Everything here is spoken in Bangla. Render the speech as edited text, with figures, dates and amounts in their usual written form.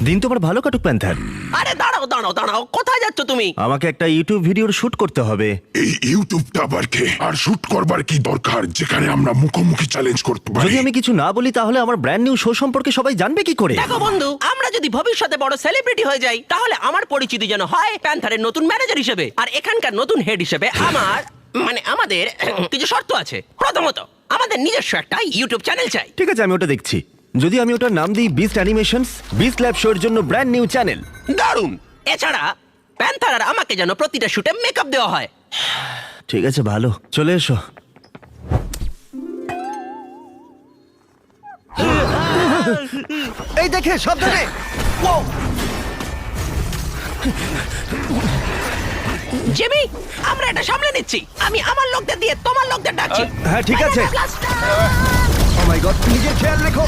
দিন তোমার ভালো কাটুক প্যান্থার। আরে দাঁড়াও দাঁড়াও দাঁড়াও, কোথায় যাচ্ছ তুমি? আমাকে একটা ইউটিউব ভিডিওর শুট করতে হবে। এই ইউটিউবটা আবার কে? আর শুট করবার কি দরকার যেখানে আমরা মুখোমুখি চ্যালেঞ্জ করতে পারি? যদি আমি কিছু না বলি তাহলে আমার ব্র্যান্ড নিউ শো সম্পর্কে সবাই জানবে কি করে? দেখো বন্ধু, আমরা যদি ভবিষ্যতে বড় সেলিব্রিটি হয়ে যাই তাহলে আমার পরিচিতি যেন হয় প্যান্থারের নতুন ম্যানেজার হিসেবে, আর এখানকার নতুন হেড হিসেবে আমাদের কিছু শর্ত আছে। প্রথমত, আমাদের নিজস্ব একটা ইউটিউব চ্যানেল চাই। ঠিক আছে, আমি ওটা দেখছি। যদি আমি ওটার নাম দিই বিস্ট অ্যানিমেশনস, বিস্ট ল্যাব শোর জন্য ব্র্যান্ড নিউ চ্যানেল। দারুণ। এছাড়া প্যান্থার আর আমাকে যেন প্রতিটা শুটে মেকআপ দেওয়া হয়। ঠিক আছে, ভালো, চলে এসো। এই দেখে সাবধানে। জিমি, আমরা এটা সামলে নিচ্ছি। আমি আমার লোকদের দিয়ে তোমার লোকদের ডাকছি। হ্যাঁ, ঠিক আছে। ও মাই গড, নিজের খেয়াল রেখো।